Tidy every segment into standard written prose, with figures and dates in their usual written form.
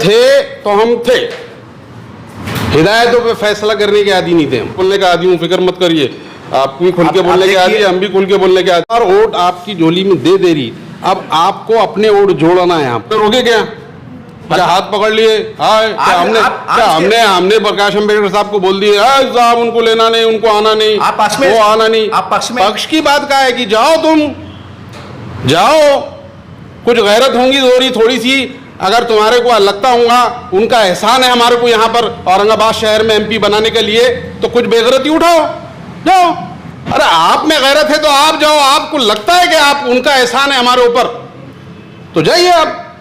थे तो हम थे, हिदायतों पे फैसला करने के आदी नहीं थे हम। बोलने का आदी हूँ, फिक्र मत करिए, आप भी खुल के बोलने के आदी है, हम भी खुल के बोलने के आदी। और वोट आपकी झोली में दे रही, अब आपको अपने वोट जोड़ना है। यहाँ पर रोके क्या, क्या हाथ पकड़ लिए? हमने प्रकाश अम्बेडकर साहब को बोल दिए साहब उनको लेना नहीं, उनको आना नहीं, वो आना नहीं। पक्ष की बात का है कि जाओ, तुम जाओ, कुछ गैरत होंगी थोड़ी सी। अगर तुम्हारे को लगता होगा उनका एहसान है हमारे को यहाँ पर औरंगाबाद शहर में एमपी बनाने के लिए, तो कुछ बेगैरती उठाओ, जाओ। अरे आप में गैरत है तो आप जाओ, आपको लगता है कि आप उनका एहसान है हमारे ऊपर, तो जाइए, आप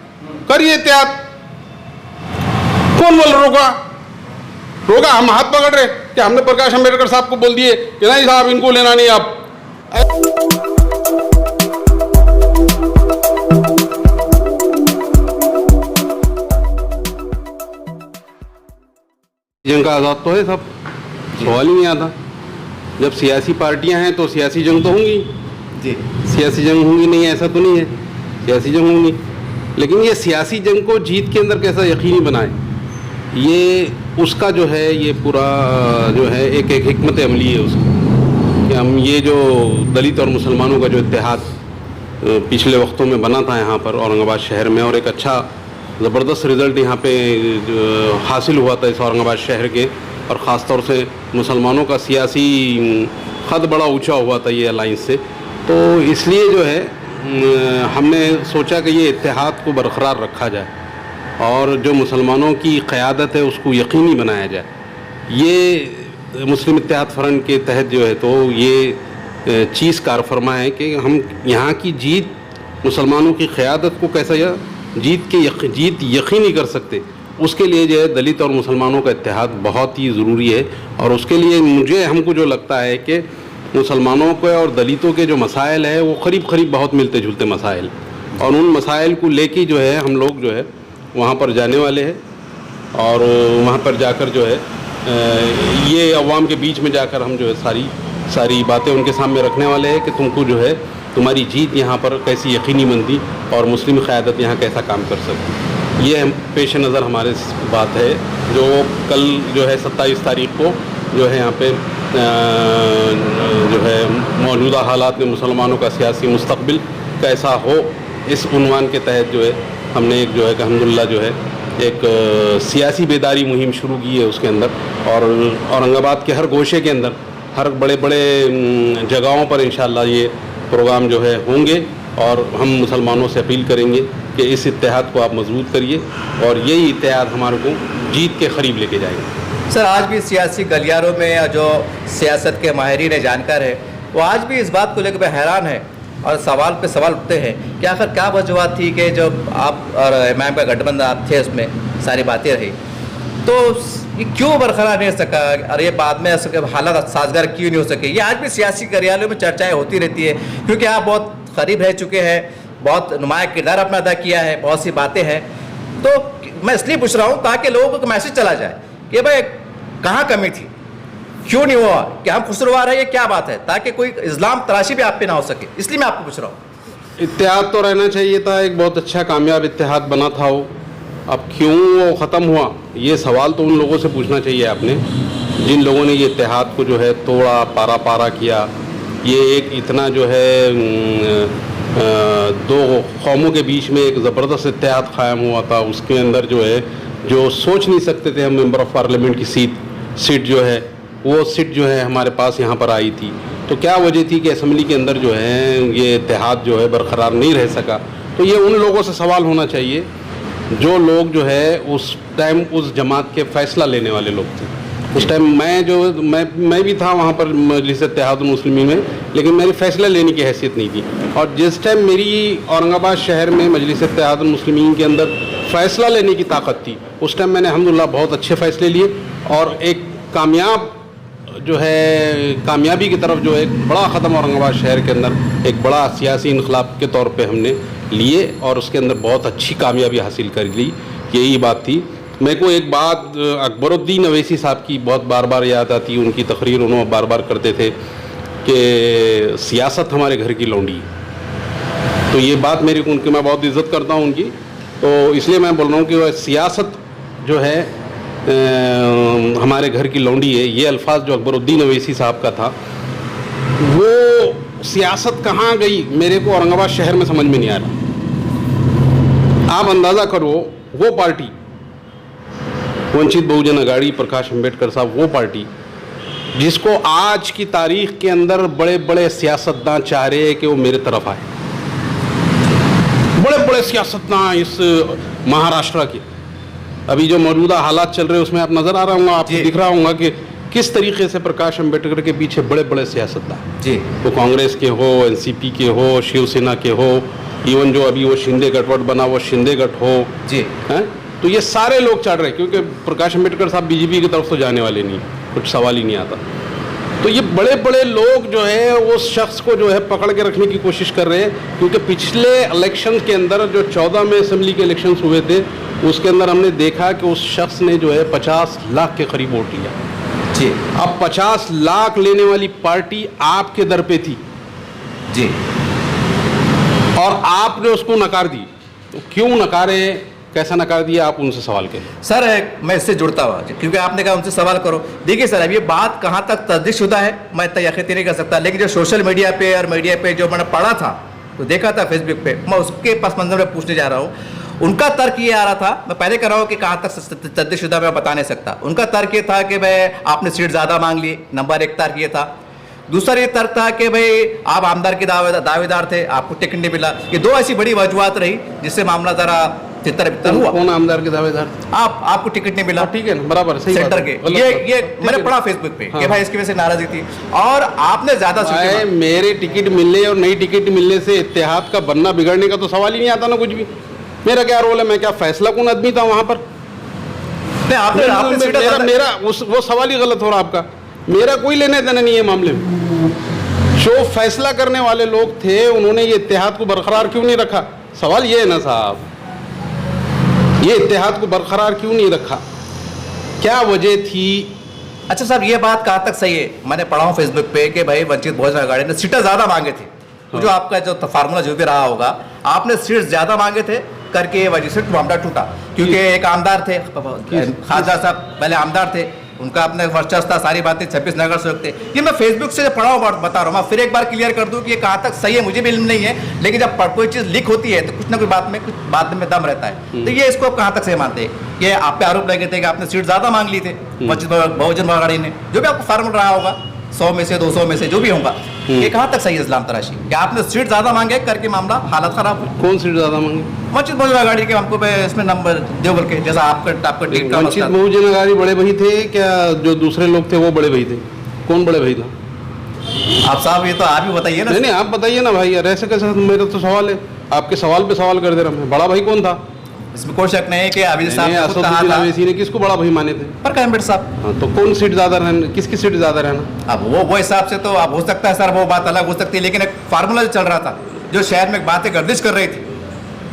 करिए त्याग। कौन बोल रोका? हम हाथ पकड़ रहे कि हमने प्रकाश अम्बेडकर साहब को बोल दिए कि नहीं साहब इनको लेना नहीं। आप जंग का आज़ाद तो है सब, सवाल ही नहीं आता। जब सियासी पार्टियां हैं तो सियासी जंग तो होंगी जी, सियासी जंग होंगी नहीं ऐसा तो नहीं है, सियासी जंग होंगी। लेकिन ये सियासी जंग को जीत के अंदर कैसा यकीनी बनाए, ये उसका जो है ये पूरा जो है एक हिकमत अमली है उसकी, कि हम ये जो दलित और मुसलमानों का जो इत्तेहाद पिछले वक्तों में बना था यहाँ पर औरंगाबाद शहर में, और एक अच्छा ज़बरदस्त रिज़ल्ट यहाँ पे हासिल हुआ था इस औरंगाबाद शहर के, और ख़ास तौर से मुसलमानों का सियासी ख़द बड़ा ऊंचा हुआ था ये अलाइंस से। तो इसलिए जो है हमने सोचा कि ये इत्तेहाद को बरकरार रखा जाए और जो मुसलमानों की क़यादत है उसको यकीनी बनाया जाए। ये मुस्लिम इत्तेहाद फ्रंट के तहत जो है तो ये चीज़ कार फरमा है कि हम यहाँ की जीत, मुसलमानों की क़यादत को कैसा या जीत यकीनी कर सकते, उसके लिए जो है दलित और मुसलमानों का इत्तेहाद बहुत ही ज़रूरी है। और उसके लिए हमको जो लगता है कि मुसलमानों के और दलितों के जो मसाइल है वो करीब बहुत मिलते जुलते मसाइल, और उन मसाइल को लेके जो है हम लोग जो है वहाँ पर जाने वाले हैं, और वहाँ पर जाकर जो है ये अवाम के बीच में जाकर हम जो है सारी बातें उनके सामने रखने वाले हैं कि तुमको जो है तुम्हारी जीत यहाँ पर कैसी यकीनी बनती और मुस्लिम क़यादत यहाँ कैसा काम कर सकती। ये हम पेश नज़र हमारे बात है जो कल जो है 27 तारीख़ को जो है यहाँ पे जो है मौजूदा हालात में मुसलमानों का सियासी मुस्तक़बिल कैसा हो, इस उन्वान के तहत जो है हमने एक जो है अल्हम्दुलिल्लाह जो है एक सियासी बेदारी मुहिम शुरू की है उसके अंदर, और औरंगाबाद के हर गोशे के अंदर हर बड़े जगहों पर इंशाअल्लाह ये प्रोग्राम जो है होंगे, और हम मुसलमानों से अपील करेंगे कि इस इत्तेहाद को आप मजबूत करिए और यही इत्तेहाद हमारे को जीत के करीब लेके जाएंगे। सर, आज भी सियासी गलियारों में जो सियासत के माहिरीन जानकार है वो आज भी इस बात को लेकर हैरान है और सवाल पे सवाल उठते हैं कि आखिर क्या वजूहत थी कि जब आप और इमाम का गठबंधन आप थे उसमें सारी बातें रही, तो ये क्यों बरकरार नहीं हो सका और ये बाद में हालात साजगार क्यों नहीं हो सके। ये आज भी सियासी कार्यालयों में चर्चाएं होती रहती है, क्योंकि आप बहुत करीब रह चुके हैं, बहुत नुमाया किरदार अपना अदा किया है, बहुत सी बातें हैं। तो मैं इसलिए पूछ रहा हूँ ताकि लोगों को मैसेज चला जाए कि भाई कहाँ कमी थी, क्यों नहीं हुआ, क्या हम खुशरवार है, ये क्या बात है, ताकि कोई इस्लाम तराशी भी आप पे ना हो सके। इसलिए मैं आपको पूछ रहा हूँ। इत्तेहाद तो रहना चाहिए था, एक बहुत अच्छा कामयाब इत्तेहाद बना था वो, अब क्यों वो ख़त्म हुआ, ये सवाल तो उन लोगों से पूछना चाहिए आपने जिन लोगों ने ये इत्तेहाद को जो है तोड़ा, पारा किया। ये एक इतना जो है दो कौमों के बीच में एक ज़बरदस्त इत्तेहाद क़ायम हुआ था, उसके अंदर जो है जो सोच नहीं सकते थे हम मेंबर ऑफ़ पार्लियामेंट की सीट जो है वो सीट जो है हमारे पास यहाँ पर आई थी। तो क्या वजह थी कि असम्बली के अंदर जो है ये इत्तेहाद जो है बरकरार नहीं रह सका। तो ये उन लोगों से सवाल होना चाहिए जो लोग जो है उस टाइम उस जमात के फ़ैसला लेने वाले लोग थे। उस टाइम मैं भी था वहाँ पर मजलिस इत्तेहादुल मुस्लिमीन में, लेकिन मेरी फ़ैसला लेने की हैसियत नहीं थी। और जिस टाइम मेरी औरंगाबाद शहर में मजलिस इत्तेहादुल मुस्लिमीन के अंदर फ़ैसला लेने की ताकत थी, उस टाइम मैंने अल्हम्दुलिल्लाह बहुत अच्छे फ़ैसले लिए और एक कामयाब जो है कामयाबी की तरफ जो एक बड़ा क़दम औरंगाबाद शहर के अंदर एक बड़ा सियासी इनकलाब के तौर पे हमने लिए और उसके अंदर बहुत अच्छी कामयाबी हासिल कर ली। यही बात थी। मेरे को एक बात अकबरुद्दीन अवैसी साहब की बहुत बार याद आती, उनकी तकरीर उन्होंने बार करते थे कि सियासत हमारे घर की लौंडी है। तो ये बात उनकी मैं बहुत इज़्ज़त करता हूँ उनकी, तो इसलिए मैं बोल रहा हूँ कि वह सियासत जो है हमारे घर की लौंडी है, ये अल्फाज जो अकबरुद्दीन अवैसी साहब का था, वो सियासत कहाँ गई मेरे को औरंगाबाद शहर में समझ में नहीं आ रहा। आप अंदाज़ा करो, वो पार्टी वंचित बहुजन अघाड़ी, प्रकाश अंबेडकर साहब, वो पार्टी जिसको आज की तारीख के अंदर बड़े बड़े सियासतदान चाह रहे हैं कि वो मेरे तरफ आए, बड़े बड़े सियासतदान इस महाराष्ट्र के अभी जो मौजूदा हालात चल रहे हैं उसमें आप नजर आ रहा होगा, आपको दिख रहा होगा कि किस तरीके से प्रकाश अंबेडकर के पीछे बड़े बड़े सियासतदान जी, वो कांग्रेस के हो, एनसीपी के हो, शिवसेना के हो, इवन जो अभी वो शिंदे गठबंधन बना वो शिंदे गठ हो जी, हैं, तो ये सारे लोग चढ़ रहे हैं क्योंकि प्रकाश अंबेडकर साहब बीजेपी की तरफ तो जाने वाले नहीं, कुछ सवाल ही नहीं आता। तो ये बड़े बड़े लोग जो है उस शख्स को जो है पकड़ के रखने की कोशिश कर रहे हैं, क्योंकि पिछले इलेक्शन के अंदर जो 14 में असेंबली के इलेक्शन हुए थे उसके अंदर हमने देखा कि उस शख्स ने जो है 50 लाख के करीब वोट लिया जी। अब 50 लाख लेने वाली पार्टी आपके दर पे थी जी, और आपने उसको नकार दी। तो क्यों नकारे, कैसा नकार दिया, आप उनसे सवाल करें। सर मैं इससे जुड़ता हुआ क्योंकि आपने कहा उनसे सवाल करो। देखिए सर, अब ये बात कहाँ तक तस्दीकशुदा है मैं इतना यकीन नहीं कर सकता, लेकिन जो सोशल मीडिया पे और मीडिया पे जो मैंने पढ़ा था, तो देखा था फेसबुक पे, मैं उसके पस मंजर में पूछने जा रहा हूँ। उनका तर्क ये आ रहा था, मैं पहले कर रहा हूँ कि कहाँ तक तस्दीकशुदा मैं बता नहीं सकता। उनका तर्क ये था कि भाई आपने सीट ज़्यादा मांग ली, नंबर 1 तर्क ये था। दूसरा ये तर्क था कि भाई आप आमदार के दावेदार थे, आपको टिकट नहीं मिला। ये 2 ऐसी बड़ी वजूहत रही जिससे मामला ज़रा तितर बितर हुआ। कौन आमदार के दावेदार? आपको टिकट नहीं मिला। ठीक है ना, बराबर, सही सेंटर के ये मैंने पढ़ा फेसबुक पे कि भाई इसकी वजह से नाराजगी थी और आपने ज्यादा सीटें। मेरे टिकट मिलने और नई टिकट मिलने से इत्तेहाद का बनना बिगड़ने का तो सवाल ही नहीं आता ना कुछ भी। मेरा क्या रोल है, मैं क्या फैसला कौन आदमी था वहां पर? मेरा वो सवाल ही गलत हो रहा आपका। मेरा कोई लेने देना नहीं है मामले में। जो फैसला करने वाले लोग थे उन्होंने ये इत्तेहाद को बरकरार क्यों नहीं रखा? सवाल ये है ना साहब, ये इत्तेहाद को बरकरार क्यों नहीं रखा, क्या वजह थी? अच्छा साहब, ये बात कहाँ तक सही है? मैंने पढ़ा हूँ फेसबुक पे कि भाई वंचित बहुजन अघाड़ी ने सीटें ज्यादा मांगे थे। हाँ। जो आपका जो फार्मूला जो भी रहा होगा, आपने सीट ज्यादा मांगे थे करके वजह से मामला टूटा। क्योंकि एक आमदार थे, खासदार साहब पहले आमदार थे, उनका अपने वर्चस्व था, सारी बातें 26 नगर सेवक थे। ये मैं फेसबुक से पढ़ा हुआ बता रहा हूँ। मैं फिर एक बार क्लियर कर दूं कि ये कहाँ तक सही है मुझे भी इल्म नहीं है, लेकिन जब कोई चीज़ लीक होती है तो कुछ ना कुछ बात में दम रहता है। तो ये इसको आप कहाँ तक सही मानते हैं? ये आप पे आरोप लगे थे कि आपने सीट ज़्यादा मांग ली थे वंचित बहुजन अघाड़ी ने, जो भी आपको फार्मूला रहा होगा 100 में से 200 में से जो भी होगा, ये कहाँ तक सही है इस्लाम तराशी कि आपने सीट ज़्यादा मांगे करके मामला हालत खराब हुई? कौन सीट ज़्यादा मांगे? वंचित बहुजन अघाड़ी के हमको इसमें नंबर दो बोल के, जैसा आपका वंचित बहुजन अघाड़ी बड़े भाई थे क्या? जो दूसरे लोग थे वो बड़े भाई थे? कौन बड़े भाई था? आप साहब ये तो आप ही बताइए ना। नहीं आप बताइए ना भाई यार, ऐसे कैसे? मेरा तो सवाल है, आपके सवाल पे सवाल कर दे रहा मैं। बड़ा भाई कौन था? इसमें कोई शक नहीं है कि अभी असदुद्दीन अवैसी ने किसको बड़ा भाई माने थे? प्रकाश अंबेडकर साहब। हाँ, तो कौन सीट ज्यादा रहना, किसकी सीट ज्यादा रहना? अब वो हिसाब से तो अब हो सकता है सर, वो बात अलग हो सकती है, लेकिन एक फार्मूला जो चल रहा था, जो शहर में बातें गर्दिश कर रही थी,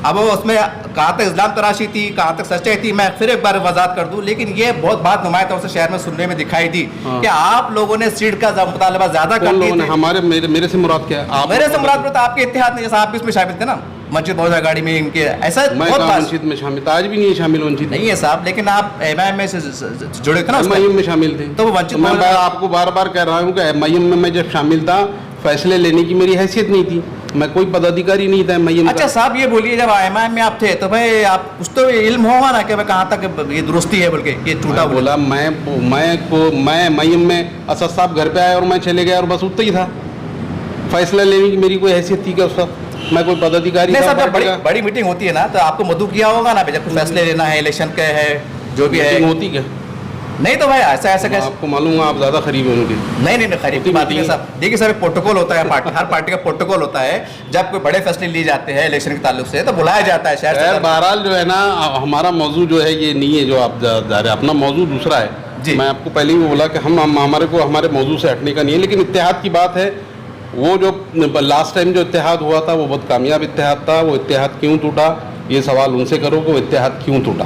अब वो उसमें कहाँ तक इस्लाम तराशी थी, कहाँ तक सच्चाई थी, मैं फिर एक बार वजाहत कर दूं। लेकिन ये बहुत बात नुमाया तौर से शहर में सुनने में दिखाई दी कि आप लोगों ने सीट का मुतालबा ज्यादा कर दिया। मेरे से मुराद क्या है? मेरे से मुराद तो आपके इत्तेहाद में, जैसा आप भी इसमें शामिल थे ना, वंचित बहुजन अघाड़ी में इनके ऐसा वंचित में शामिल था, आज भी नहीं शामिल वंचित नहीं है साहब, लेकिन आप एमआईएम में से जुड़े थे ना, एमआईएम में शामिल थे। तो वंचित मैं आपको बार बार कह रहा हूँ कि एमआईएम में मैं जब शामिल था, फैसले लेने की मेरी हैसियत नहीं थी, मैं कोई पदाधिकारी नहीं था एमआईएम। अच्छा साहब ये बोलिए, जब एमआईएम में आप थे तो भाई आप कुछ तो इल्म होगा ना कि भाई कहाँ तक ये दुरुस्ती है, बल्कि ये टूटा बोला। मैं एमआईएम में असद साहब घर पे आए और मैं चले गया और बस उतना ही था। फैसला लेने की मेरी कोई हैसियत थी क्या उस वक्त? मैं कोई पदाधिकारी नहीं साहब, बड़ी मीटिंग होती है ना, तो आपको मधु किया होगा ना, जब फैसले लेना है, इलेक्शन का है, जो भी है होती क्या? नहीं तो भाई ऐसा कैसे? आपको मालूम है, आप ज्यादा खरीब हैं उनके। नहीं खरीब की बात नहीं है साहब। देखिए सर, प्रोटोकॉल होता है पार्टी, हर पार्टी का प्रोटोकॉल होता है। जब कोई बड़े फैसले लिए जाते हैं इलेक्शन के ताल्लुक से तो बुलाया जाता है शहर से। बहरहाल जो है ना, हमारा मौजू जो है ये नहीं है जो आप जा रहे हैं, अपना मौजू दूसरा है। मैं आपको पहले ही बोला कि हमारे मौजू से हटने का नहीं है, लेकिन इत्तेहाद की बात है। वो जो लास्ट टाइम जो इत्तेहाद हुआ था वो बहुत कामयाब इत्तेहाद था। वो इत्तेहाद क्यों टूटा, ये सवाल उनसे करो कि वो इत्तेहाद क्यों टूटा।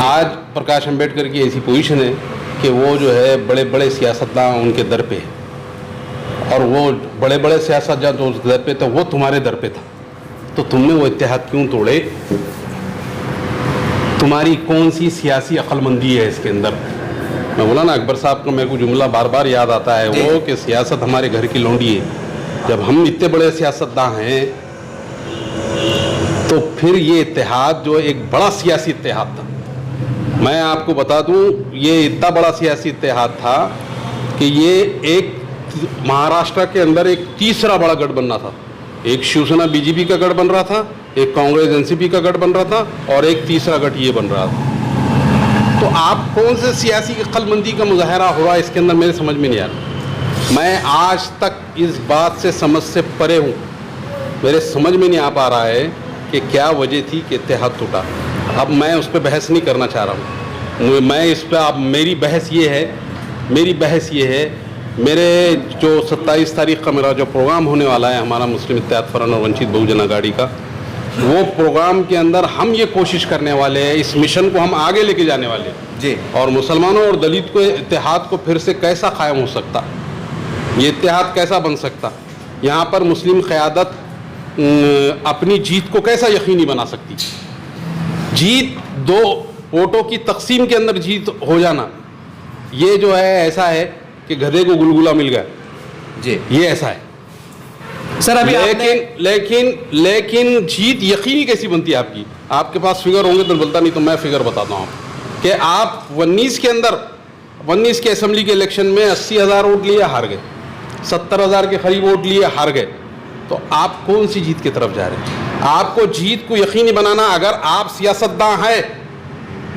आज प्रकाश अंबेडकर की ऐसी पोजीशन है कि वो जो है बड़े बड़े सियासतदान उनके दर पे है, और वो बड़े बड़े सियासतदान जो उस दर पे थे वो तुम्हारे दर पे था। तो तुमने वो इत्तेहाद क्यों तोड़े? तुम्हारी कौन सी सियासी अक्लमंदी है इसके अंदर? मैं बोला ना, अकबर साहब का मेरे को जुमला बार बार याद आता है वो कि सियासत हमारे घर की लौंडी है। जब हम इतने बड़े सियासतदान हैं तो फिर ये इत्तेहाद जो एक बड़ा सियासी इत्तेहाद था, मैं आपको बता दूं, ये इतना बड़ा सियासी इत्तेहाद था कि ये एक महाराष्ट्र के अंदर एक तीसरा बड़ा गढ़ बनना था। एक शिवसेना बीजेपी का गढ़ बन रहा था, एक कांग्रेस एनसीपी का गढ़ बन रहा था और एक तीसरा गढ़ ये बन रहा था। तो आप कौन से सियासी अक्लमंदी का मुजाहरा हो रहा है इसके अंदर, मेरे समझ में नहीं आ रहा। मैं आज तक इस बात से समझ से परे हूँ, मेरे समझ में नहीं आ पा रहा है कि क्या वजह थी कि इत्तेहाद टूटा। अब मैं उस पर बहस नहीं करना चाह रहा हूँ। मैं इस पर, अब मेरी बहस ये है, मेरे जो 27 तारीख का मेरा जो प्रोग्राम होने वाला है हमारा मुस्लिम इत्तेहाद फरन और वंचित बहुजन अघाड़ी का, वो प्रोग्राम के अंदर हम ये कोशिश करने वाले हैं, इस मिशन को हम आगे लेके जाने वाले हैं जी। और मुसलमानों और दलित को इत्तेहाद को फिर से कैसा कायम हो सकता, ये इत्तेहाद कैसा बन सकता, यहाँ पर मुस्लिम क़यादत अपनी जीत को कैसा यकीनी बना सकती। जीत 2 वोटों की तकसीम के अंदर जीत हो जाना, ये जो है ऐसा है कि गधे को गुलगुला मिल गया जी, ये ऐसा है सर। अभी लेकिन जीत यकीनी कैसी बनती है आपकी? आपके पास फिगर होंगे तो बोलता, नहीं तो मैं फिगर बताता हूँ कि आप 19 के अंदर 19 के असेंबली के इलेक्शन में 80,000 वोट लिए हार गए, 70,000 के करीब वोट लिए हार गए। तो आप कौन सी जीत की तरफ जा रहे हैं? आपको जीत को यकीनी बनाना, अगर आप सियासतदान हैं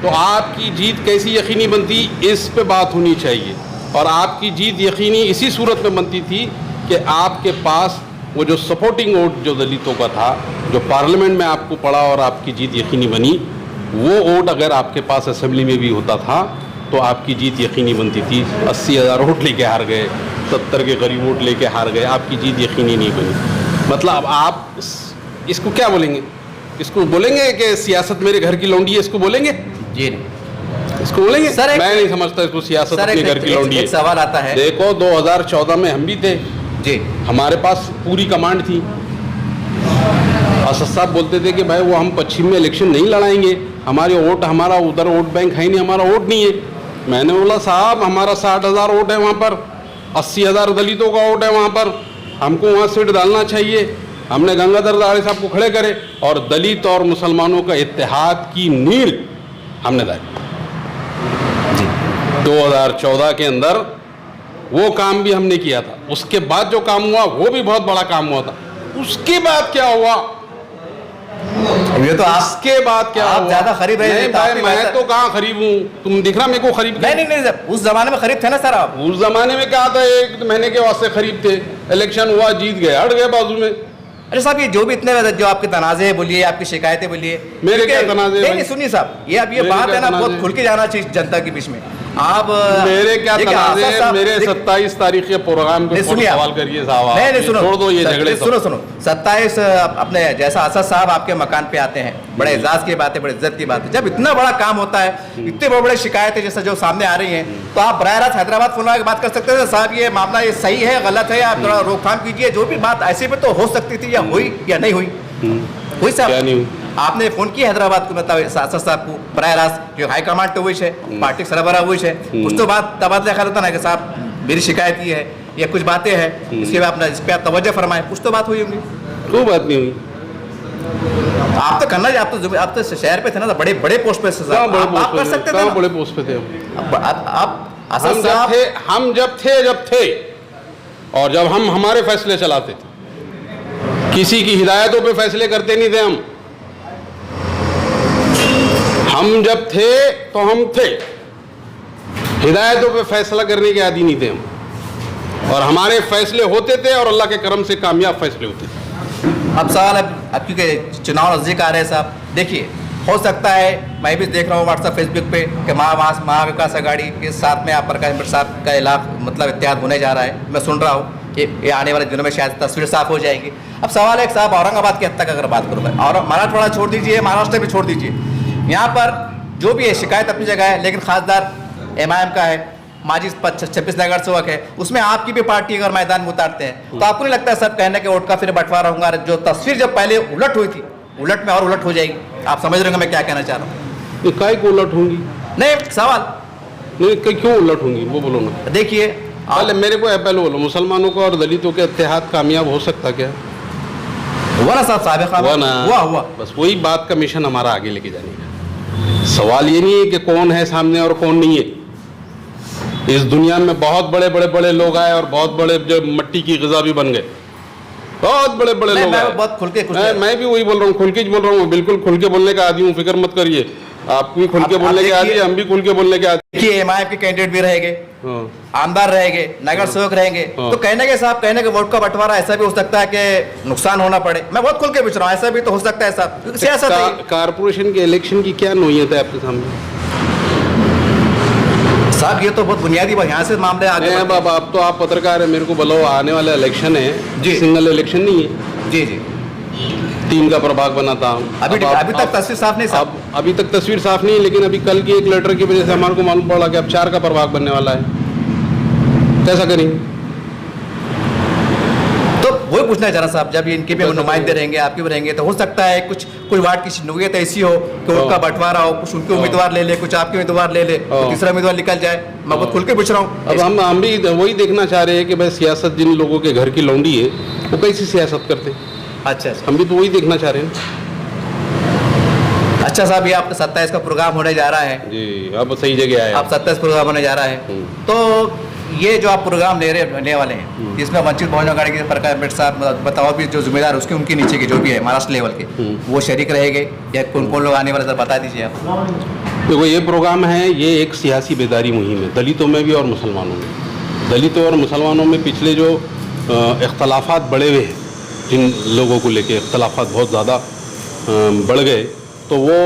तो आपकी जीत कैसी यकीनी बनती, इस पे बात होनी चाहिए। और आपकी जीत यकीनी इसी सूरत में बनती थी कि आपके पास वो जो सपोर्टिंग वोट जो दलितों का था, जो पार्लियामेंट में आपको पड़ा और आपकी जीत यकीनी बनी, वो वोट अगर आपके पास असेंबली में भी होता था तो आपकी जीत यकीनी बनती थी। 80,000 वोट लेके हार गए, 70 के करीब वोट लेके हार गए, आपकी जीत यकीनी नहीं बनी। मतलब आप इसको क्या बोलेंगे? इसको बोलेंगे कि सियासत मेरे घर की लौंडी है, इसको बोलेंगे? जी नहीं, इसको बोलेंगे? सर मैं नहीं समझता इसको सियासत अपने घर की लौंडी है। एक सवाल आता है, देखो 2014 में हम भी थे जी, हमारे पास पूरी कमांड थी। असद साहब बोलते थे कि भाई वो हम पश्चिम में इलेक्शन नहीं लड़ाएंगे, हमारे वोट, हमारा उधर वोट बैंक है नहीं, हमारा वोट नहीं है। मैंने बोला साहब हमारा 60,000 वोट है वहाँ पर, 80,000 दलितों का वोट है वहाँ पर, हमको वहाँ सीट डालना चाहिए। हमने गंगाधर दाढ़े साहब को खड़े करे और दलित और मुसलमानों का इत्तेहाद की नींव हमने डाली। 2014 के अंदर वो काम भी हमने किया था। उसके बाद जो काम हुआ वो भी बहुत बड़ा काम हुआ था। उसके बाद क्या हुआ, ये तो इसके बाद क्या आप हुआ? ज्यादा खरीब रहे नहीं भाई, मैं तो कहाँ खरीब हूँ, तुम दिख रहा मेरे को खरीब? नहीं सर, उस जमाने में खरीब थे ना सर आप? उस जमाने में क्या था, 1 महीने के वास्ते खरीब थे, इलेक्शन हुआ जीत गए, हट गए बाजू में। अरे साहब, ये जो भी इतने जो आपके तनाज़े बोलिए, आपकी शिकायतें बोलिए, मेरे क्या तनाज़े? नहीं सुनिए साहब, ये अब ये बात है ना, बहुत खुल के जाना चाहिए जनता के बीच में। आप मेरे क्या तनाज़े, मेरे 27 तारीख के प्रोग्राम पे सवाल करिए साहब। नहीं सुनो, छोड़ दो ये झगड़े। सुनो 27 अपने जैसा असद साहब आपके मकान पे आते हैं, बड़े एजाज की बात है, बड़े इज्जत की बात है। जब इतना बड़ा काम होता है, इतने बड़े बड़े शिकायतें जैसा जो सामने आ रही हैं, तो आप बराह रास्त हैदराबाद फोन लगा के बात कर सकते हैं, साहब ये मामला ये सही है गलत है, आप थोड़ा रोकथाम कीजिए। जो भी बात ऐसे पे तो हो सकती थी, या हुई या नहीं हुई, हुई साहब? आपने फोन किया हैदराबाद को, मतलब असद साहब को बराह रास्त, जो हाईकमांड तो हुई है, पार्टी सरबराह हुई है, कुछ तो बात तबादला ख्याल होता ना कि साहब मेरी शिकायत ये है, ये कुछ बातें हैं, इसके बाद अपना इस पर आप तवज्जो फरमाएं, कुछ तो बात हुई होंगी। कोई बात नहीं हुई। आप तो करना, आप तो शहर पे थे ना, बड़े बड़े पोस्ट पे आप कर सकते थे, बड़े पोस्ट पे थे आप असद साहब। हम जब थे और जब हम हमारे फैसले चलाते थे, किसी की हिदायतों पे फैसले करते नहीं थे। हम जब थे तो हम थे, हिदायतों पे फैसला करने के आदी नहीं थे हम, और हमारे फैसले होते थे और अल्लाह के करम से कामयाब फैसले होते थे। अब सवाल अब क्योंकि चुनाव नजदीक आ रहे हैं साहब, देखिए हो सकता है, मैं भी देख रहा हूँ व्हाट्सएप फेसबुक पे कि महाविकास आघाड़ी के साथ में आप प्रकाश भट्ट साहब का मतलब इत्तेहाद होने जा रहा है। मैं सुन रहा हूँ कि ये आने वाले दिनों में शायद तस्वीर साफ हो जाएगी। अब सवाल है साहब, औरंगाबाद की हद तक अगर बात करूँ मैं, और मराठवाड़ा छोड़ दीजिए, महाराष्ट्र भी छोड़ दीजिए, यहाँ पर जो भी है शिकायत अपनी जगह है, लेकिन खासदार MIM का है, माजी 26 नगर सेवक है, उसमें आपकी भी पार्टी अगर मैदान में उतारते हैं तो आपको नहीं लगता है सब कहने के वोट का फिर बंटवारा होगा? जो तस्वीर जब पहले उलट हुई थी, उलट में और उलट हो जाएगी। आप समझ रहे होंगे मैं क्या कहना चाह रहा हूँ? ये काय को उलट होंगी? नहीं, सवाल नहीं, क्यों उलट होंगी वो बोलो ना। देखिए, पहले मेरे को पहले बोलो, मुसलमानों का और दलितों के इत्तेहाद कामयाब हो सकता क्या? हुआ ना साहब, साबिक़ा हुआ ना, हुआ। बस वही बात का मिशन हमारा आगे लेके जाने का। सवाल ये नहीं है कि कौन है सामने और कौन नहीं है। इस दुनिया में बहुत बड़े बड़े बड़े लोग आए और बहुत बड़े जो मट्टी की ग़िज़ा भी बन गए, बहुत बड़े बड़े लोग आए। बहुत खुल के मैं भी वही बोल रहा हूँ, खुल के बोल रहा हूँ, बिल्कुल खुल के बोलने का आदि हूँ, फिक्र मत करिए। आप भी खुल के बोलने के आदि है, हम भी खुल के बोलने के आदि। देखिए, एमआईएम के कैंडिडेट भी रहेंगे, आमदार रहेंगे, नगर सेवक रहेंगे, तो कहने के साहब, कहने के वोट का बंटवारा ऐसा भी हो सकता है कि नुकसान होना पड़े। मैं बहुत खुल के पूछ रहा हूँ, ऐसा भी तो हो सकता है साहब, क्योंकि सियासत है। कारपोरेशन के इलेक्शन की क्या नोयत है आपके सामने? साहब ये तो बहुत बुनियादी बात, यहाँ से मामले आगे अब आप तो आप पत्रकार है, मेरे को बोलो आने वाला इलेक्शन है जी, सिंगल इलेक्शन नहीं है जी जी, 3 का प्रभाग बनाता हूँ। अभी तक तस्वीर साफ नहीं साहब, अभी तक तस्वीर साफ नहीं, लेकिन अभी कल की एक लेटर की वजह से हमारे को मालूम पड़ा कि अब 4 का प्रभाग बनने वाला है। कैसा करेंगे? तो वही पूछना चाह रहा साहब, जब इनके भी नुमाइंदे रहेंगे, आपके भी रहेंगे, तो हो सकता है कुछ कोई वार्ड की नोयत ऐसी हो कि उनका बंटवारा हो, कुछ उनके उम्मीदवार ले ले, कुछ आपके उम्मीदवार ले ले, तो तीसरा उम्मीदवार निकल जाए। मैं बहुत खुल के पूछ रहा हूँ। अब हम भी वही देखना चाह रहे हैं कि भाई सियासत जिन लोगों के घर की लौंडी है वो कैसी सियासत करते। अच्छा, हम भी तो वही देखना चाह रहे हैं। अच्छा साहब, ये आपका 27 का प्रोग्राम होने जा रहा है जी, अब सही जगह आए। आप 27 प्रोग्राम होने जा रहा है, तो ये जो आप प्रोग्राम लेने वाले हैं, इसमें वंचित बहुजन आघाड़ी के प्रकाश अम्बेडकर साहब बताओ भी, जो जिम्मेदार उसके उनके नीचे के जो भी है महाराष्ट्र लेवल के, वो शरीक रहेंगे या कौन कौन लोग आने वाले, सर बता दीजिए आप। देखो, ये प्रोग्राम है, ये एक सियासी बेदारी मुहिम है, दलितों में भी और मुसलमानों में। दलितों और मुसलमानों में पिछले जो इख्तलाफात बढ़े हुए हैं, जिन लोगों को लेके इख्तलाफात बहुत ज़्यादा बढ़ गए, तो वो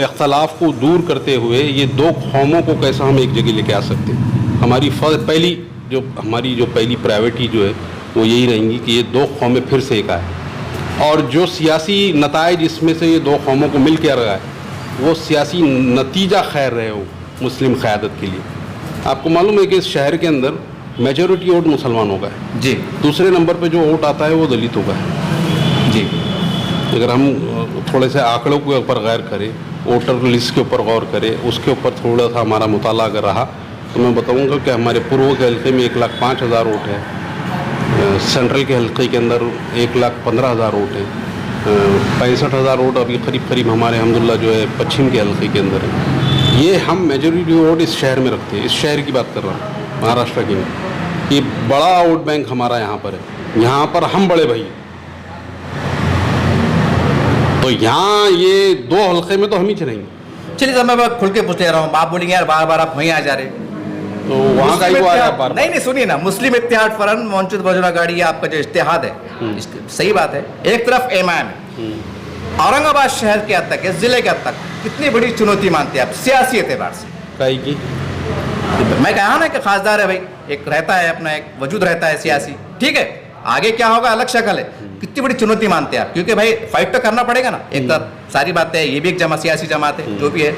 इख्तलाफ को दूर करते हुए ये 2 कौमों को कैसा हम एक जगह लेके आ सकते हैं। हमारी हमारी जो पहली प्रायोरिटी जो है वो यही रहेंगी कि ये 2 कौमें फिर से एक आए, और जो सियासी नताइज इसमें से ये 2 कौमों को मिल के आ रहा है वो सियासी नतीजा खैर रहे हो मुस्लिम क़यादत के लिए। आपको मालूम है कि इस शहर के अंदर मेजॉरिटी वोट मुसलमानों का है जी, दूसरे नंबर पे जो वोट आता है वो दलितों का है जी। अगर हम थोड़े से आंकड़ों के ऊपर गौर करें, वोटर लिस्ट के ऊपर गौर करें, उसके ऊपर थोड़ा सा हमारा मुताला अगर रहा, तो मैं बताऊंगा कि हमारे पूर्व के हल्के में 1,05,000 वोट है, सेंट्रल के हल्के के अंदर 1,15,000 वोट है, 65,000 वोट अभी करीब हमारे अल्हम्दुलिल्लाह जो है पश्चिम के हल्के के अंदर है। ये हम मेजॉरिटी वोट इस शहर में रखते हैं, इस शहर की बात कर रहा हूँ, महाराष्ट्र की नहीं। ये बड़ा वोट बैंक हमारा यहाँ पर है, यहाँ पर हम बड़े भाई, तो यहाँ ये 2 हल्के में तो हम ही चलेंगे। चलिए साहब, मैं खुल के पूछ ले रहा हूँ, आप बोलेंगे यार बार बार आप वहीं आ जा रहे, तो वहाँ का ही वो आ रहा बार। नहीं सुनिए ना, मुस्लिम इत्तेहाद फरन वंचित बहुजन आघाड़ी आपका जो इत्तेहाद है, सही बात है, एक तरफ एमआईएम है, औरंगाबाद शहर के हद तक, इस जिले के हद तक कितनी बड़ी चुनौती मानते हैं आप सियासी एतबार से? काई की मैं कहा ना कि खासदार है भाई, एक रहता है अपना, एक वजूद रहता है सियासी, ठीक है, आगे क्या होगा अलग शक्ल है, कितनी बड़ी चुनौती मानते हैं आप? क्योंकि भाई फाइट तो करना पड़ेगा ना, एक तरफ सारी बातें है, ये भी एक सियासी जमात है, जो भी है,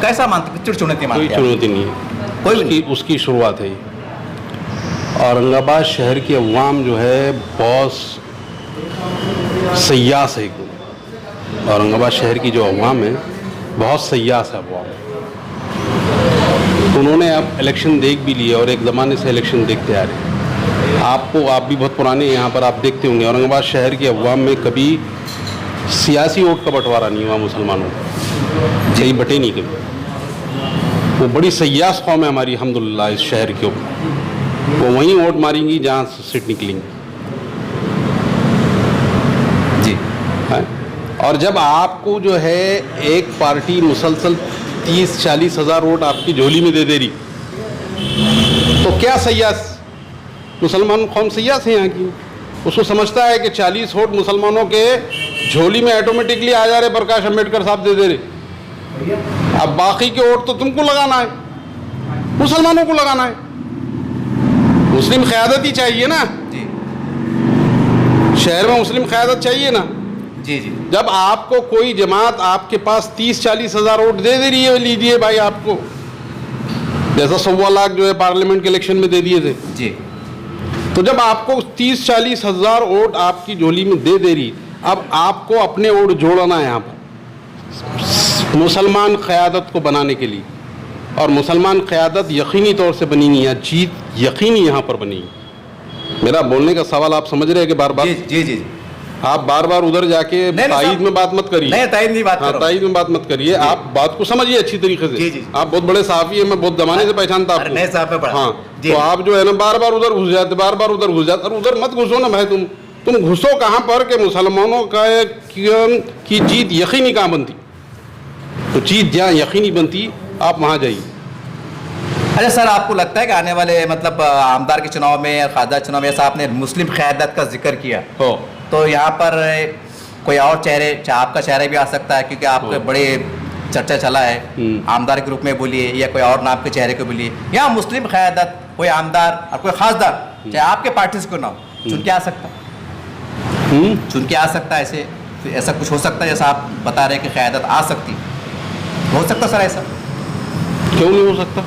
कैसा मानते, कितनी चुनौती मानते हैं? कोई चुनौती नहीं है, कोई उसकी शुरुआत है। औरंगाबाद शहर की अवाम जो है बहुत सयास है, औरंगाबाद शहर की जो अवाम है बहुत सयास है अवाम। उन्होंने अब इलेक्शन देख भी लिए और एक ज़माने से इलेक्शन देखते आ रहे हैं। आप भी बहुत पुराने यहाँ पर आप देखते होंगे, औरंगाबाद शहर की अवाम में कभी सियासी वोट का बंटवारा नहीं हुआ मुसलमानों को, सही बटे नहीं कभी। वो बड़ी सयास कौम है हमारी अल्हम्दुलिल्लाह इस शहर के ऊपर, वो वहीं वोट मारेंगी जहाँ से सीट निकलेंगी जी। है। और जब आपको जो है एक पार्टी मुसलसल 30-40 हज़ार वोट आपकी झोली में दे रही, तो क्या सयास, मुसलमान कौम सयास है यहाँ की, उसको समझता है कि 40 वोट मुसलमानों के झोली में ऑटोमेटिकली आ जा रहे, प्रकाश अम्बेडकर साहब दे रहे, अब बाकी के वोट तो तुमको लगाना है, मुसलमानों को लगाना है, मुस्लिम क़यादत ही चाहिए ना जी, शहर में मुस्लिम क़यादत चाहिए ना जी जी। जब आपको कोई जमात आपके पास 30-40 हज़ार वोट दे रही है, लीजिए भाई आपको जैसा 1.25 लाख जो है पार्लियामेंट के इलेक्शन में दे दिए थे। जी। तो जब आपको 30-40 हज़ार वोट आपकी झोली में दे रही, अब आपको अपने वोट जोड़ना है यहाँ पर मुसलमान क़यादत को बनाने के लिए, और मुसलमान क़यादत यकीनी तौर से बनेगी, या जीत यकीनी यहाँ पर बनेगी। मेरा बोलने का सवाल आप समझ रहे हैं कि बार बार जी जी आप बार बार उधर जाके ताईद में बात मत करिए। नहीं, ताईद नहीं बात हाँ, ताईद में बात मत करिए, आप बात को समझिए अच्छी तरीके से। जी जी। आप बहुत बड़े साफ़ी हैं, मैं बहुत ज़माने से पहचानता आपको। नहीं साहब मैं हाँ, तो आप जो है ना बार बार उधर घुस जाते, बार बार उधर घुस जाते, और उधर मत घुसो ना भाई, तुम घुसो कहाँ पर कि मुसलमानों की जीत यकीनी कहाँ बनती, तो जीत जहाँ यकीनी बनती आप वहाँ जाइए। अच्छा सर, आपको लगता है कि आने वाले मतलब आमदार के चुनाव में या खासदार चुनाव में, ऐसा आपने मुस्लिम क़यादत का जिक्र किया हो, तो यहाँ पर कोई और चेहरे, चाहे आपका चेहरा भी आ सकता है, क्योंकि आपके बड़े चर्चा चला है, आमदार के रूप में बोलिए या कोई और नाम के चेहरे को बोलिए, यहाँ मुस्लिम क़यादत कोई आमदार और कोई खासदार चाहे आपके पार्टी से क्यों ना हो चुन के आ सकता, चुन के आ सकता है, ऐसा कुछ हो सकता है जैसा आप बता रहे हैं कि क़यादत आ सकती, हो सकता सर ऐसा? क्यों नहीं हो सकता?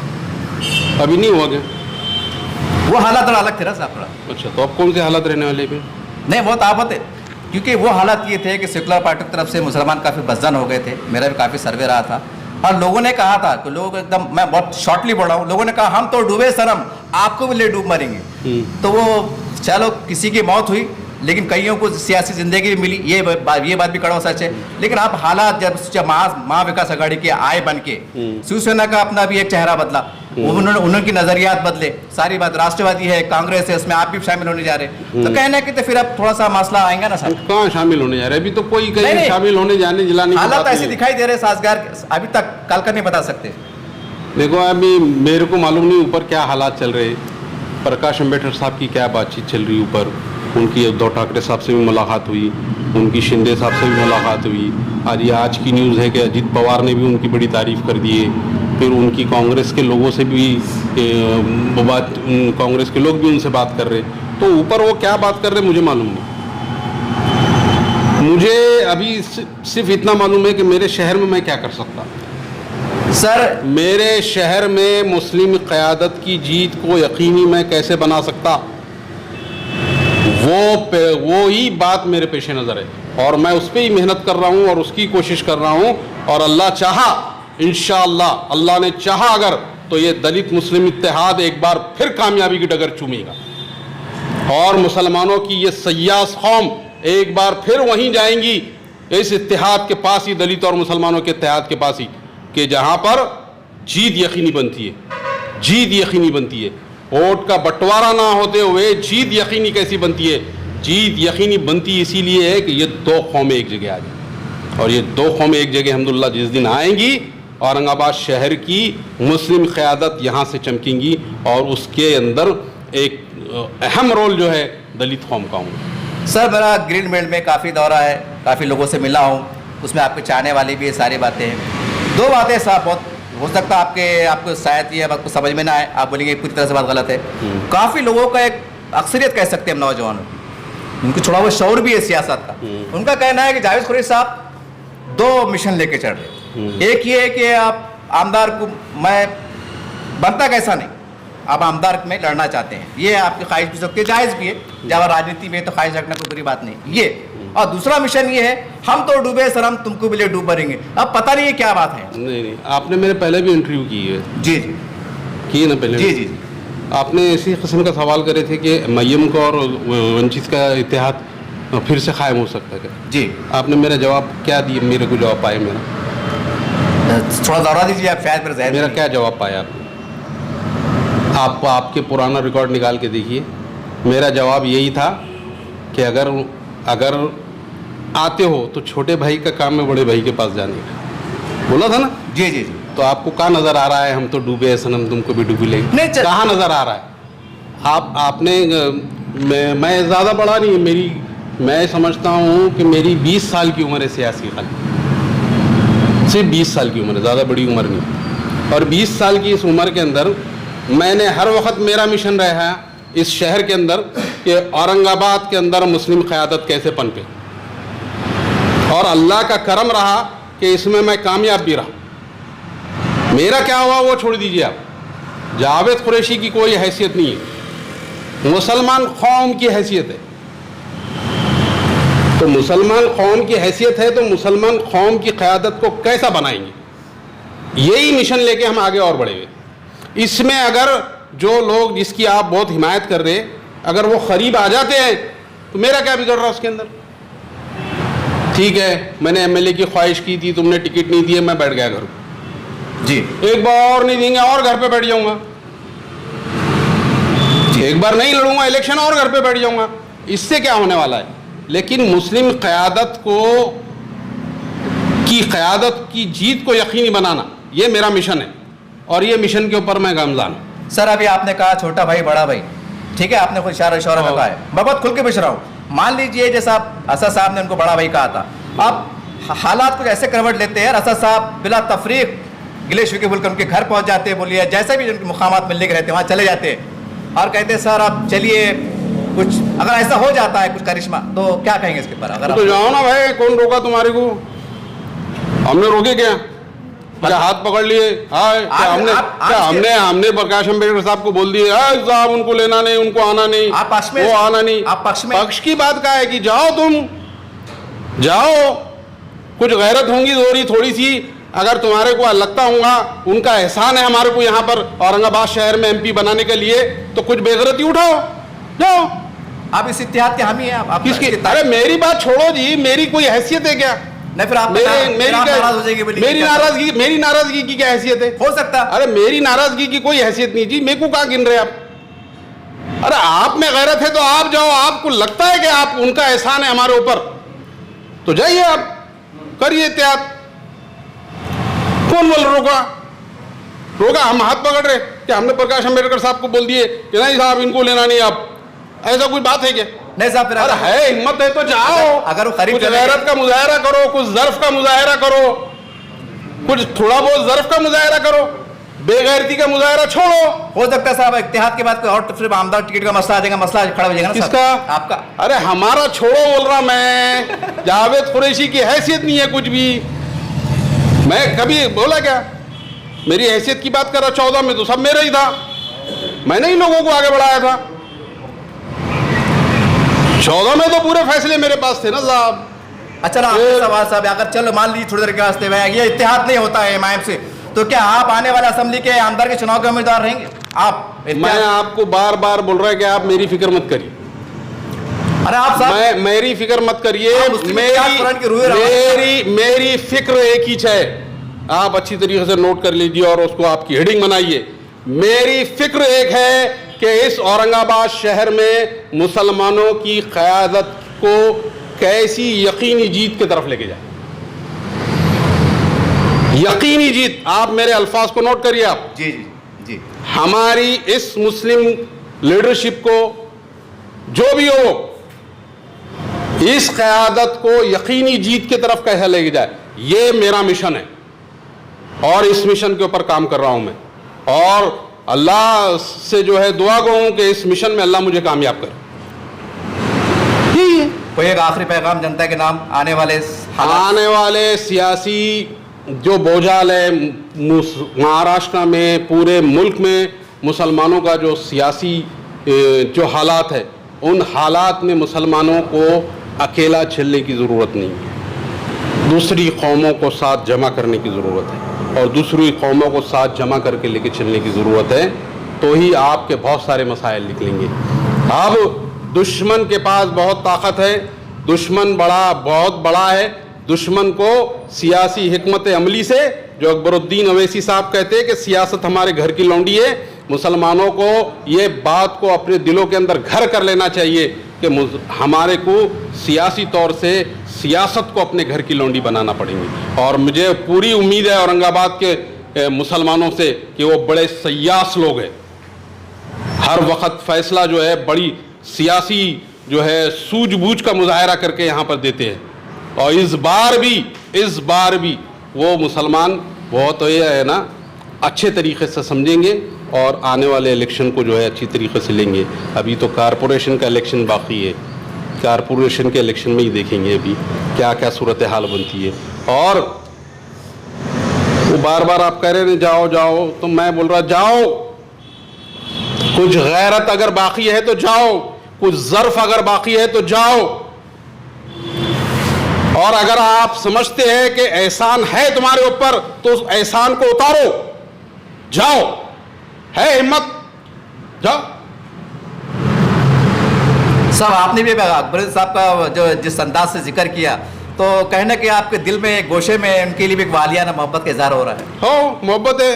अभी नहीं हुआ क्या? वो हालात और अलग थे ना साहब। अच्छा, तो अब कौन से हालात रहने वाले हैं? नहीं, वो ताबत है, क्योंकि वो हालात ये थे कि सेकुलर पार्टी की तरफ से मुसलमान काफ़ी बदजन हो गए थे, मेरा भी काफ़ी सर्वे रहा था, और लोगों ने कहा था कि लोग एकदम, मैं बहुत शॉर्टली बोल रहा हूँ, लोगों ने कहा हम तो डूबे सनम, आपको भी ले डूब मरेंगे। तो वो चलो किसी की मौत हुई, लेकिन कईयों को सियासी ज़िंदगी भी मिली, ये बात भी कड़वा सच है। लेकिन आप हालात जब महाविकास आघाड़ी के आए बन के, शिवसेना का अपना भी एक चेहरा बदला, उनकी नज़रियात बदले, सारी बात राष्ट्रवादी है, कांग्रेस है, इसमें आप भी शामिल होने जा रहे हैं, तो कहना कि तो फिर अब थोड़ा सा मसला आएगा ना सर। कहाँ शामिल होने जा रहे? अभी तो कोई कहीं शामिल होने जाने जिलाने की हालात ऐसे दिखाई दे रहे साजगार, अभी तक कल का नहीं बता सकते। देखो, अभी मेरे को मालूम नहीं ऊपर क्या हालात चल रहे, प्रकाश अम्बेडकर साहब की क्या बातचीत चल रही ऊपर, उनकी उद्धव ठाकरे साहब से भी मुलाकात हुई, उनकी शिंदे साहब से भी मुलाकात हुई, आज की न्यूज़ है कि अजीत पवार ने भी उनकी बड़ी तारीफ़ कर दी है, फिर उनकी कांग्रेस के लोगों से भी कांग्रेस के लोग भी उनसे बात कर रहे, तो ऊपर वो क्या बात कर रहे मुझे मालूम नहीं। मुझे अभी सिर्फ इतना मालूम है कि मेरे शहर में मैं क्या कर सकता सर, मेरे शहर में मुस्लिम क़यादत की जीत को यकीनी मैं कैसे बना सकता, वो ही बात मेरे पेशे नज़र है, और मैं उस पर ही मेहनत कर रहा हूँ और उसकी कोशिश कर रहा हूँ, और अल्लाह चाहा इंशाअल्लाह, अल्लाह ने चाहा अगर, तो ये दलित मुस्लिम इत्तेहाद एक बार फिर कामयाबी की डगर चूमेगा, और मुसलमानों की ये सयास कौम एक बार फिर वहीं जाएंगी, इस इत्तेहाद के पास ही, दलित और मुसलमानों के इत्तेहाद के पास ही, कि जहाँ पर जीत यकीनी बनती है, जीत यकीनी बनती है। वोट का बंटवारा ना होते हुए जीत यकीनी कैसी बनती है? जीत यकीनी बनती इसीलिए है कि ये दो कौमें एक जगह आ जाए, और ये दो कौमें एक जगह अल्हम्दुलिल्लाह जिस दिन आएंगी, औरंगाबाद शहर की मुस्लिम क़यादत यहाँ से चमकेंगी, और उसके अंदर एक अहम रोल जो है दलित कौम का होगा। सर, मेरा ग्रीन बेल्ट में काफ़ी दौरा है, काफ़ी लोगों से मिला हूँ, उसमें आपके चाहने वाले भी ये सारी बातें हैं। दो बातें साहब, बहुत हो सकता है आपको शायद ये आपको समझ में ना आए, आप बोलेंगे पूरी तरह से बात गलत है। काफ़ी लोगों का एक अक्सरियत कह सकते हैं हम नौजवानों, उनको थोड़ा बहुत शौर भी है सियासत का, उनका कहना है कि जावेद खुरेशी साहब दो मिशन लेके चल रहे। एक ये है कि आप आमदार को, मैं बनता कैसा नहीं, आप आमदार में लड़ना चाहते हैं, ये आपकी ख्वाहिश भी सकती है, जायज़ भी है, जब राजनीति में तो ख्वाहिश रखना कोई बुरी बात नहीं ये। और दूसरा मिशन ये है, हम तो डूबे सर, हम तुमको भी ले डूब मरेंगे। अब पता नहीं है क्या बात है। नहीं, आपने मेरे पहले भी इंटरव्यू की है। जी जी की ना पहले? जी जी। आपने इसी किस्म का सवाल करे थे कि मय्यम का और वंचित का इत्तेहाद फिर से कायम हो सकता है क्या? जी। आपने मेरा जवाब क्या दिया? मेरे को जवाब पाया मेरा? थोड़ा दोहरा दीजिए आप, शायद मेरा क्या जवाब पाया आपने? आप आपके पुराना रिकॉर्ड निकाल के देखिए, मेरा जवाब यही था कि अगर आते हो तो छोटे भाई का काम है बड़े भाई के पास जाने का, बोला था ना? जी जी जी। तो आपको कहाँ नज़र आ रहा है हम तो डूबे हैं सनम, तुमको भी डूबी लेंगे? कहाँ नज़र आ रहा है? आपने मैं ज़्यादा बड़ा नहीं, मैं समझता हूँ कि मेरी 20 साल की उम्र है सियासी, खाली सिर्फ 20 साल की उम्र है, ज़्यादा बड़ी उम्र नहीं। और 20 साल की इस उम्र के अंदर मैंने हर वक्त, मेरा मिशन रहा है इस शहर के अंदर कि औरंगाबाद के अंदर मुस्लिम क़यादत कैसे पनपे, और अल्लाह का करम रहा कि इसमें मैं कामयाब भी रहा। मेरा क्या हुआ वो छोड़ दीजिए आप, जावेद कुरैशी की कोई हैसियत नहीं है, मुसलमान कौम की हैसियत है। तो मुसलमान कौम की हैसियत है तो मुसलमान कौम की क़यादत को कैसा बनाएंगे, यही मिशन लेके हम आगे और बढ़ेंगे। इसमें अगर जो लोग जिसकी आप बहुत हिमायत कर रहे अगर वो करीब आ जाते हैं तो मेरा क्या बिगड़ रहा उसके अंदर। ठीक है, मैंने एमएलए की ख्वाहिश की थी, तुमने टिकट नहीं दिए, मैं बैठ गया घर जी, एक बार और नहीं देंगे और घर पे बैठ जाऊंगा, एक बार नहीं लड़ूंगा इलेक्शन और घर पे बैठ जाऊंगा, इससे क्या होने वाला है। लेकिन मुस्लिम क़यादत की जीत को यकीनी बनाना ये मेरा मिशन है और ये मिशन के ऊपर मैं गामज़ान हूँ। सर अभी आपने कहा छोटा भाई बड़ा भाई, ठीक है, आपने खुद इशारा में कहा है, मैं बहुत खुल के पूछ रहा हूँ। मान लीजिए जैसा असद साहब ने उनको बड़ा भाई कहा था, अब हालात कुछ ऐसे करवट लेते हैं, असद साहब बिला तफरीक गिले शिकवे बोलकर उनके घर पहुंच जाते हैं, बोलिए जैसे भी उनके मुकामात मिलने के रहते हैं वहाँ चले जाते हैं और कहते हैं सर आप चलिए, कुछ अगर ऐसा हो जाता है कुछ करिश्मा तो क्या कहेंगे इसके ऊपर? अगर तो जाओ ना भाई, कौन रोका तुम्हारे को, हमने रोके क्या, क्या हाथ पकड़ लिए, हमने प्रकाश अम्बेडकर साहब को बोल दिए साहब उनको लेना नहीं, उनको आना नहीं, आप पक्ष में, वो आना नहीं, आप पक्ष में, पक्ष की बात का है कि जाओ तुम जाओ, कुछ गैरत होंगी थोड़ी थोड़ी सी, अगर तुम्हारे को लगता होगा उनका एहसान है हमारे को यहाँ पर औरंगाबाद शहर में एमपी बनाने के लिए, तो कुछ बेगरती उठाओ, जाओ। आप इस इत्तेहाद के हामी हैं आप किसकी? अरे मेरी बात छोड़ो जी, मेरी कोई हैसियत है क्या? नहीं फिर आप मेरी नाराजगी की क्या हैसियत है? हो सकता, अरे मेरी नाराजगी की कोई हैसियत नहीं जी, मेरे को कहाँ गिन रहे आप? अरे आप में गैरत है तो आप जाओ, आपको लगता है कि आप उनका एहसान है हमारे ऊपर तो जाइए, आप करिए इत्तेहाद। कौन बोल रोका? हम हाथ पकड़ रहे कि हमने प्रकाश अम्बेडकर साहब को बोल दिए कि नहीं साहब इनको लेना नहीं, आप ऐसा कोई बात है क्या? नहीं साहब, अरे है, हिम्मत है तो जाओ, अगर वो करीब कुछ गैरत का मुजाहरा करो, कुछ ज़र्फ का मुजाहरा करो, कुछ थोड़ा बहुत ज़र्फ का मुजाहरा करो, बेगैरती का मुजाहरा छोड़ो। हो सकता है साहब इत्तेहाद के बाद कोई और फिर आमदार टिकट का मसला आ जाएगा, मसला खड़ा हो जाएगा ना। किसका? आपका। अरे हमारा छोड़ो बोल रहा मैं, जावेद कुरैशी की हैसियत नहीं है कुछ भी, मैं कभी बोला क्या? मेरी हैसियत की बात कर रहा, 14 में तो सब मेरा ही था, मैंने ही लोगों को आगे बढ़ाया था, 14 में तो पूरे फैसले मेरे पास थे ना साहब। अच्छा ना सवाल साहब, अगर चलो मान लीजिए थोड़ी देर के वास्ते में ये इत्तेहाद नहीं होता है एमआईएम से, तो क्या आप आने वाले असेंबली के आमदार के चुनाव के उम्मीदवार रहेंगे? आप मैं आपको बार बार बोल रहा है कि आप मेरी फिक्र मत करिए। अरे आप साहब मेरी फिक्र मत करिए, मेरी फिक्र एक ही है, आप अच्छी तरीके से नोट कर लीजिए और उसको आपकी हेडिंग बनाइए। मेरी फिक्र एक है कि इस औरंगाबाद शहर में मुसलमानों की क़यादत को कैसी यकीनी जीत की तरफ लेके जाए। यकीनी जीत, आप मेरे अल्फाज को नोट करिए आप। जी जी जी। हमारी इस मुस्लिम लीडरशिप को जो भी हो, इस क़यादत को यकीनी जीत की तरफ कैसे लेके जाए, ये मेरा मिशन है और इस मिशन के ऊपर काम कर रहा हूं मैं, और अल्लाह से जो है दुआ कहूं कि इस मिशन में अल्लाह मुझे कामयाब करे। कोई एक आखिरी पैगाम जनता के नाम, आने वाले सियासी जो बोझाल है महाराष्ट्र में, पूरे मुल्क में मुसलमानों का जो सियासी जो हालात है, उन हालात में मुसलमानों को अकेला चलने की ज़रूरत नहीं है, दूसरी कौमों को साथ जमा करने की ज़रूरत है और दूसरी कौमों को साथ जमा करके लेके चलने की ज़रूरत है, तो ही आपके बहुत सारे मसाइल निकलेंगे। अब दुश्मन के पास बहुत ताकत है, दुश्मन बहुत बड़ा है, दुश्मन को सियासी हिकमत अमली से, जो अकबरुद्दीन अवैसी साहब कहते हैं कि सियासत हमारे घर की लौंडी है, मुसलमानों को ये बात को अपने दिलों के अंदर घर कर लेना चाहिए कि हमारे को सियासी तौर से सियासत को अपने घर की लौंडी बनाना पड़ेगी। और मुझे पूरी उम्मीद है औरंगाबाद के मुसलमानों से कि वो बड़े सयास लोग हैं, हर वक्त फैसला जो है बड़ी सियासी जो है सूझबूझ का मुजाहरा करके यहाँ पर देते हैं, और इस बार भी वो मुसलमान बहुत ये है ना अच्छे तरीके से समझेंगे और आने वाले इलेक्शन को जो है अच्छी तरीके से लेंगे। अभी तो कारपोरेशन का इलेक्शन बाकी है, कारपोरेशन के इलेक्शन में ही देखेंगे अभी क्या क्या सूरत हाल बनती है। और वो बार बार आप कह रहे हैं जाओ जाओ, तो मैं बोल रहा जाओ, कुछ गैरत अगर बाकी है तो जाओ, कुछ ज़र्फ अगर बाकी है तो जाओ, और अगर आप समझते हैं कि एहसान है तुम्हारे ऊपर तो उस एहसान को उतारो, जाओ, है हिम्मत, जाओ। साहब आपने भी अकबर साहब का जो जिस अंदाज से जिक्र किया, तो कहना कि आपके दिल में गोशे में उनके लिए भी एक वालियाना मोहब्बत का इजहार हो रहा है। हो, मोहब्बत है,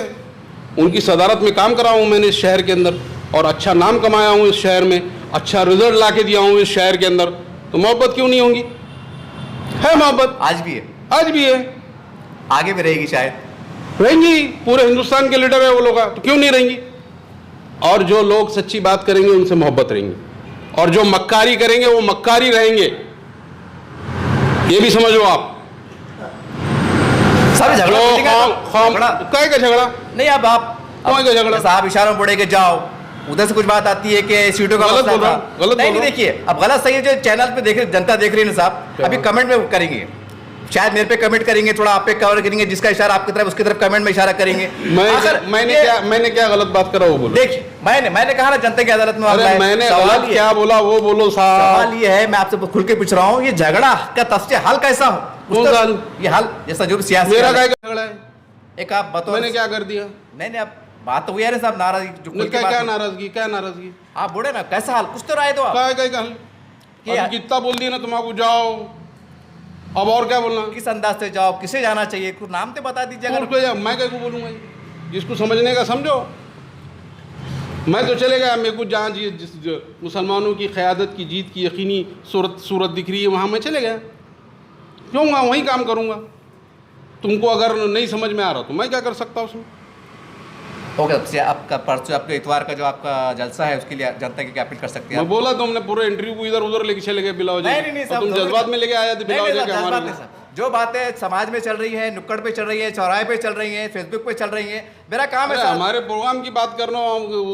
उनकी सदारत में काम करा हूँ मैंने इस शहर के अंदर, और अच्छा नाम कमाया हूँ इस शहर में, अच्छा रिजल्ट ला के दिया हूँ इस शहर के अंदर, तो मोहब्बत क्यों नहीं होगी? है मोहब्बत, आज भी है, आज भी है, आगे भी रहेगी, शायद रहेंगी। पूरे हिंदुस्तान के लीडर है वो लोग, तो क्यों नहीं रहेंगी? और जो लोग सच्ची बात करेंगे उनसे मोहब्बत रहेंगी, और जो मक्कारी करेंगे वो मक्कारी रहेंगे, ये भी समझ लो आप। सब झगड़ा काय का झगड़ा नहीं, अब आप साहब इशारों में पड़े के जाओ, उधर से कुछ बात आती है कि सीटों का गलत बोल रहा हूं, गलत नहीं देखिए, अब गलत सही है, जो चैनल पे देख रहे जनता देख रही है ना साहब, अभी कमेंट में करेंगे, शायद मेरे पे कमेंट करेंगे, थोड़ा आप पे कवर करेंगे, जिसका इशारा आपकी तरफ उसकी तरफ कमेंट में इशारा करेंगे। मैंने क्या गलत बात करा वो बोलो। देखिए मैंने कहा ना जनता की अदालत में, मैंने गलत क्या बोला वो बोलो साहब। सवाल ये है, मैं आपसे खुल के पूछ रहा हूँ, ये झगड़ा का तफसील हल कैसा हो? ये हल जैसा जो भी सियासी मेरा क्या झगड़ा है? एक आप बताओ, मैंने क्या कर दिया? नहीं अब बात तो हुई है साहब, नाराजगी जो क्या नाराजगी, क्या नाराजगी? आप बोले ना कैसा हल, कुछ तो राय दो आप। क्या हल? कितना बोल दिया ना तुम्हारा, जाओ, अब और क्या बोलना? किस अंदाज से जाओ, किसे जाना चाहिए, कुछ नाम तो बता दीजिए। अगर मैं क्या बोलूँगा, जिसको समझने का समझो। मैं तो चले गया, मेरे को जहाँ जिस मुसलमानों की क़यादत की जीत की यकीनी सूरत दिख रही है वहाँ मैं चले गया, क्यों वहीं काम करूँगा। तुमको अगर नहीं समझ में आ रहा तो मैं क्या कर सकता हूँ उसमें? ओके, आपका परसों आपके इतवार का जो आपका जलसा है उसके लिए जनता की क्या अपील कर सकते हैं? मैं बोला तुमने पूरे इंटरव्यू को इधर उधर लेके चले गए बिलाओ जी। नहीं तुम जज्बात में लेके आए थे बिलाओ जी के हमारे। जो बातें समाज में चल रही है, नुक्कड़ पे चल रही है, चौराहे पे चल रही है, फेसबुक पे चल रही है, मेरा काम है हमारे प्रोग्राम की बात करना,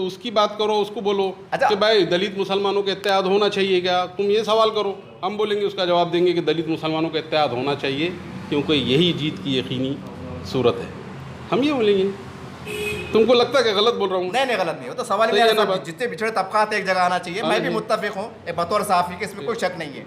उसकी बात करो, उसको बोलो कि भाई दलित मुसलमानों का इत्तेहाद होना चाहिए क्या? तुम ये सवाल करो, हम बोलेंगे उसका जवाब देंगे कि दलित मुसलमानों का इत्तेहाद होना चाहिए क्योंकि यही जीत की यकीनी सूरत है, हम ये बोलेंगे। तुमको लगता है कि गलत बोल रहा हूँ? नहीं गलत नहीं हो, तो सवाल ये है जितने पिछड़े तबकात एक जगह आना चाहिए, मैं भी मुत्तफिक हूँ बतौर सहाफ़ी के, इसमें कोई शक नहीं है।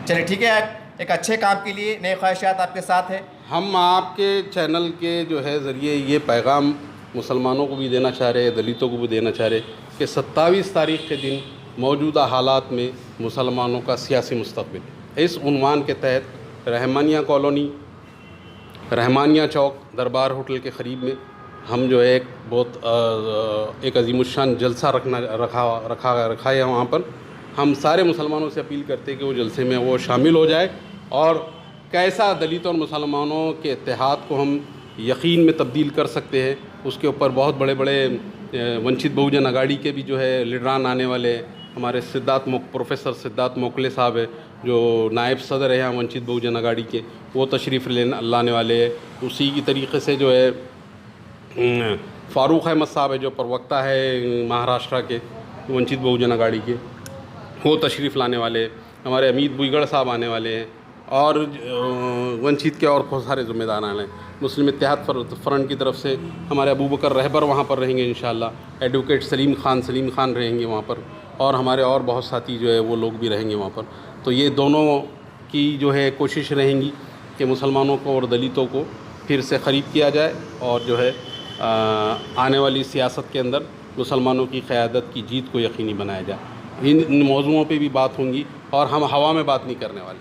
चलिए ठीक है, एक अच्छे काम के लिए नए ख्वाहिशात आपके साथ है। हम आपके चैनल के जो है ज़रिए ये पैगाम मुसलमानों को भी देना चाह रहे हैं, दलितों को भी देना चाह रहे कि 27 तारीख़ के दिन मौजूदा हालात में मुसलमानों का सियासी मुस्तक़बिल, इस उन्वान के तहत रहमानिया कॉलोनी, रहमानिया चौक, दरबार होटल के क़रीब में हम जो है एक बहुत एक अजीमुशान जलसा रखा है। वहाँ पर हम सारे मुसलमानों से अपील करते हैं कि वो जलसे में वो शामिल हो जाए, और कैसा दलित और मुसलमानों के इत्तेहाद को हम यकीन में तब्दील कर सकते हैं, उसके ऊपर बहुत बड़े बड़े वंचित बहुजन अगाड़ी के भी जो है लीडरान आने वाले हैं। हमारे प्रोफेसर सिद्धार्थ मोकले साहब है जो नायब सदर है यहाँ वंचित बहुजन अगाड़ी के, वो तशरीफ़ लाने वाले हैं। उसी की तरीके से जो है फ़ारूक अहमद साहब है जो प्रवक्ता है महाराष्ट्र के वंचित बहुजन अगाड़ी के, वो तशरीफ़ लाने वाले। हमारे अमित बुईगढ़ साहब आने वाले हैं, और वंचित के और बहुत सारे ज़िम्मेदार आने हैं। मुस्लिम इत्तेहाद फ्रंट की तरफ से हमारे अबू बकर रहबर वहाँ पर रहेंगे इंशाअल्लाह, एडवोकेट सलीम खान रहेंगे वहाँ पर, और हमारे और बहुत साथी जो है वो लोग भी रहेंगे वहाँ पर। तो ये दोनों की जो है कोशिश रहेंगी कि मुसलमानों को और दलितों को फिर से ख़रीब किया जाए, और जो है आने वाली सियासत के अंदर मुसलमानों की क़यादत की जीत को यकीनी बनाया जाए। इन मौज़ूओं पे भी बात होंगी, और हम हवा में बात नहीं करने वाले,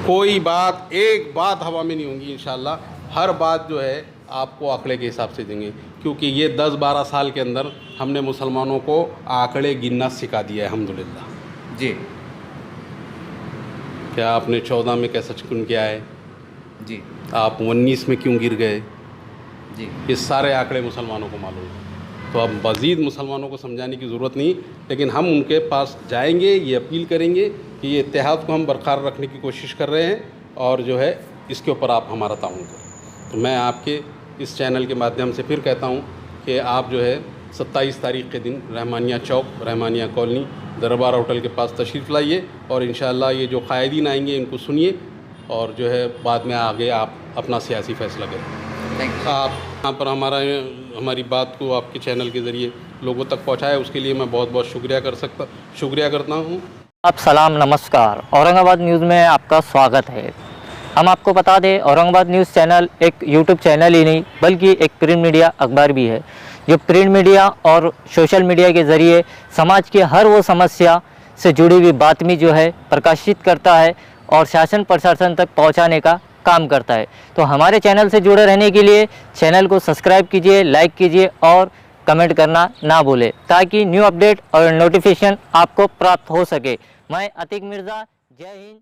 कोई बात एक बात हवा में नहीं होंगी इंशाअल्लाह। हर बात जो है आपको आंकड़े के हिसाब से देंगे, क्योंकि ये 10-12 साल के अंदर हमने मुसलमानों को आंकड़े गिनना सिखा दिया है अल्हम्दुलिल्लाह जी। क्या आपने 14 में कैसा चिकन किया है जी, आप 19 में क्यों गिर गए जी, ये सारे आंकड़े मुसलमानों को मालूम है। तो अब मज़ीद मुसलमानों को समझाने की ज़रूरत नहीं, लेकिन हम उनके पास जाएंगे, ये अपील करेंगे कि ये इत्तेहाद को हम बरकरार रखने की कोशिश कर रहे हैं, और जो है इसके ऊपर आप हमारा ताउन करें। तो मैं आपके इस चैनल के माध्यम से फिर कहता हूँ कि आप जो है 27 तारीख़ के दिन रहमानिया चौक, रहमानिया कॉलोनी, दरबार होटल के पास तशरीफ़ लाइए, और इंशाअल्लाह ये जो क़ायदीन आएंगे इनको सुनिए, और जो है बाद में आगे आप अपना सियासी फ़ैसला करें। Thank you. आप यहाँ पर हमारी बात को आपके चैनल के ज़रिए लोगों तक पहुँचाया, उसके लिए मैं बहुत बहुत शुक्रिया करता हूँ। आप सलाम नमस्कार, औरंगाबाद न्यूज़ में आपका स्वागत है। हम आपको बता दें, औरंगाबाद न्यूज़ चैनल एक यूट्यूब चैनल ही नहीं बल्कि एक प्रिंट मीडिया अखबार भी है, जो प्रिंट मीडिया और सोशल मीडिया के ज़रिए समाज की हर वो समस्या से जुड़ी हुई बातमी जो है प्रकाशित करता है और शासन प्रशासन तक पहुंचाने का काम करता है। तो हमारे चैनल से जुड़े रहने के लिए चैनल को सब्सक्राइब कीजिए, लाइक कीजिए और कमेंट करना ना भूलें, ताकि न्यू अपडेट और नोटिफिकेशन आपको प्राप्त हो सके। मैं अतीक मिर्ज़ा, जय हिंद।